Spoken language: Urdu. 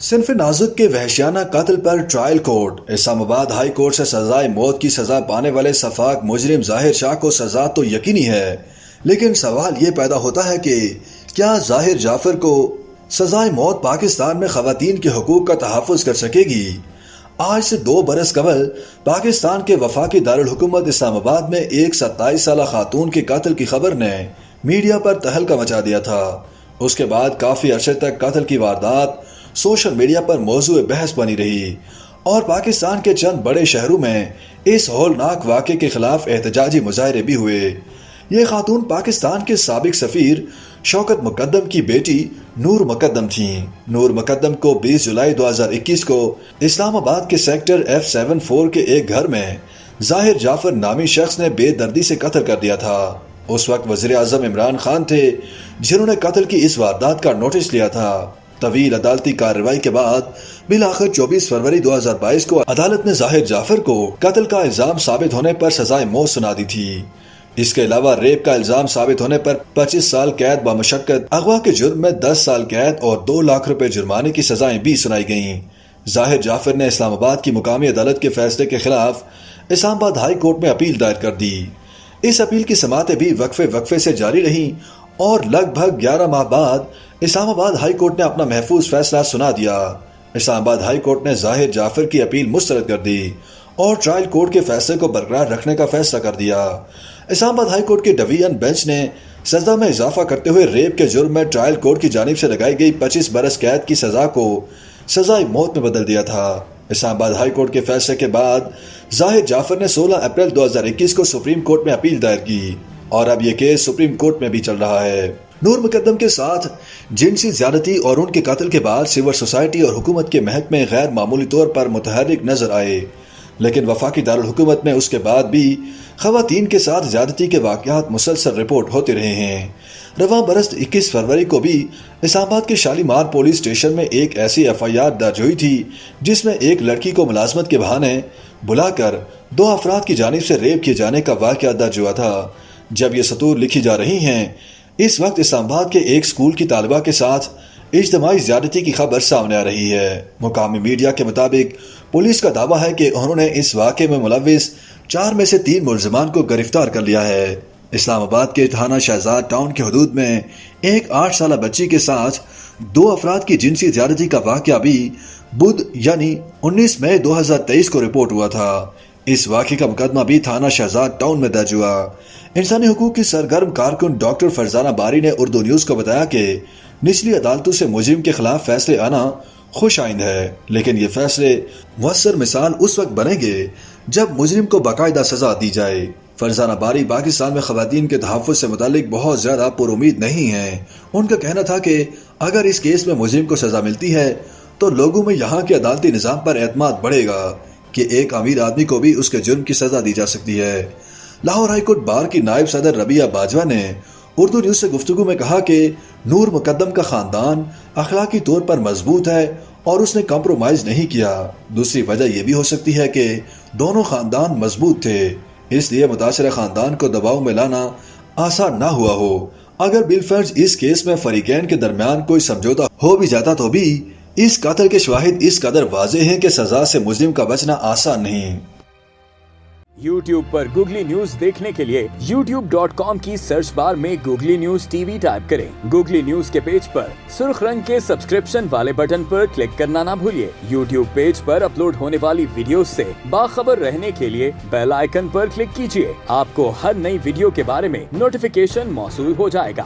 صنف نازک کے وحشیانہ قتل پر ٹرائل کورٹ۔ اسلام آباد ہائی کورٹ سے سزائے موت کی سزا پانے والے شفاق مجرم ظاہر شاہ کو سزا تو یقینی ہے، لیکن سوال یہ پیدا ہوتا ہے کہ کیا ظاہر جعفر کو سزائے موت پاکستان میں خواتین کے حقوق کا تحفظ کر سکے گی؟ آج سے 2 برس قبل پاکستان کے وفاقی دارالحکومت اسلام آباد میں ایک 27 سالہ خاتون کے قتل کی خبر نے میڈیا پر تہلکہ مچا دیا تھا۔ اس کے بعد کافی عرصے تک قتل کی واردات سوشل میڈیا پر موضوع بحث بنی رہی اور پاکستان کے چند بڑے شہروں میں اس ہولناک واقعے کے خلاف احتجاجی مظاہرے بھی ہوئے۔ یہ خاتون پاکستان کے سابق سفیر شوکت مقدم کی بیٹی نور مقدم تھیں۔ نور مقدم کو 20 جولائی 2021 کو اسلام آباد کے سیکٹر F74 کے ایک گھر میں ظاہر جعفر نامی شخص نے بے دردی سے قتل کر دیا تھا۔ اس وقت وزیر اعظم عمران خان تھے جنہوں نے قتل کی اس واردات کا نوٹس لیا تھا۔ طویل عدالتی کارروائی کے بعد بالآخر 24 فروری 2022 کو عدالت نے ظاہر جعفر کو قتل کا الزام ثابت ہونے پر سزائے موت سنا دی تھی۔ اس کے علاوہ ریپ کا الزام ثابت ہونے پر 25 سال قید بمشقت، اغوا کے جرم میں 10 سال قید اور 2 لاکھ روپے جرمانے کی سزائیں بھی سنائی گئیں۔ ظاہر جعفر نے اسلام آباد کی مقامی عدالت کے فیصلے کے خلاف اسلام آباد ہائی کورٹ میں اپیل دائر کر دی۔ اس اپیل کی سماعتیں بھی وقفے سے جاری رہیں اور لگ بھگ 11 ماہ بعد اسلام آباد ہائی کورٹ نے اپنا محفوظ فیصلہ سنا دیا۔ اسلام آباد ہائی کورٹ نے ظاہر جعفر کی اپیل مسترد کر دی اور ٹرائل کورٹ کے فیصلے کو برقرار رکھنے کا فیصلہ کر دیا۔ اسلام آباد ہائی کورٹ کے ڈویژن بینچ نے سزا میں اضافہ کرتے ہوئے ریپ کے جرم میں ٹرائل کورٹ کی جانب سے لگائی گئی 25 برس قید کی سزا کو سزائے موت میں بدل دیا تھا۔ اسلام آباد ہائی کورٹ کے فیصلے کے بعد ظاہر جعفر نے 16 اپریل 2021 کو سپریم کورٹ میں اپیل دائر کی اور اب یہ کیس سپریم کورٹ میں بھی چل رہا ہے۔ نور مقدم کے ساتھ جنسی زیادتی اور ان کے قتل کے بعد سول سوسائٹی اور حکومت کے محکمے غیر معمولی طور پر متحرک نظر آئے، لیکن وفاقی دارالحکومت میں اس کے بعد بھی خواتین کے ساتھ زیادتی کے واقعات مسلسل رپورٹ ہوتے رہے ہیں۔ رواں برس 21 فروری کو بھی اسلام آباد کے شالیمار پولیس اسٹیشن میں ایک ایسی FIR درج ہوئی تھی جس میں ایک لڑکی کو ملازمت کے بہانے بلا کر 2 افراد کی جانب سے ریپ کیے جانے کا واقعہ درج ہوا تھا۔ جب یہ سطور لکھی جا رہی ہیں، اس وقت اسلام آباد کے ایک اسکول کی طالبہ کے ساتھ اجتماعی زیادتی کی خبر سامنے آ رہی ہے۔ مقامی میڈیا کے مطابق پولیس کا دعویٰ ہے کہ انہوں نے اس واقعے میں ملوث 4 میں سے 3 ملزمان کو گرفتار کر لیا ہے۔ اسلام آباد کے تھانہ شہزاد ٹاؤن کے حدود میں ایک 8 سالہ بچی کے ساتھ 2 افراد کی جنسی زیادتی کا واقعہ بھی بدھ یعنی 19 مئی 2023 کو رپورٹ ہوا تھا۔ اس واقعے کا مقدمہ بھی تھانہ شہزاد ٹاؤن میں درج ہوا۔ انسانی حقوق کی سرگرم کارکن ڈاکٹر فرزانہ باری نے اردو نیوز کو بتایا کہ نچلی عدالتوں سے مجرم کے خلاف فیصلے آنا خوش آئند ہے، لیکن یہ فیصلے مؤثر مثال اس وقت بنیں گے جب مجرم کو باقاعدہ سزا دی جائے۔ فرزانہ باری پاکستان میں خواتین کے تحفظ سے متعلق بہت زیادہ پر امید نہیں ہیں۔ ان کا کہنا تھا کہ اگر اس کیس میں مجرم کو سزا ملتی ہے تو لوگوں میں یہاں کے عدالتی نظام پر اعتماد بڑھے گا کہ ایک امیر آدمی کو بھی اس کے جرم کی سزا دی جا سکتی ہے۔ لاہور ہائی کورٹ بار کی نائب صدر ربیہ باجوہ نے اردو نیوز سے گفتگو میں کہا کہ نور مقدم کا خاندان اخلاقی طور پر مضبوط ہے اور اس نے کمپرومائز نہیں کیا۔ دوسری وجہ یہ بھی ہو سکتی ہے کہ دونوں خاندان مضبوط تھے، اس لیے متاثرہ خاندان کو دباؤ میں لانا آسان نہ ہوا ہو۔ اگر بالفرض اس کیس میں فریقین کے درمیان کوئی سمجھوتا ہو بھی جاتا تو بھی اس قتل کے شواہد اس قدر واضح ہیں کہ سزا سے مجرم کا بچنا آسان نہیں۔ YouTube پر گوگلی نیوز دیکھنے کے لیے youtube.com کی سرچ بار میں گوگلی نیوز TV ٹائپ کریں۔ گوگلی نیوز کے پیج پر سرخ رنگ کے سبسکرپشن والے بٹن پر کلک کرنا نہ بھولیے۔ YouTube پیج پر اپلوڈ ہونے والی ویڈیوز سے باخبر رہنے کے لیے بیل آئیکن پر کلک کیجیے۔ آپ کو ہر نئی ویڈیو کے بارے میں نوٹیفیکیشن موصول ہو جائے گا۔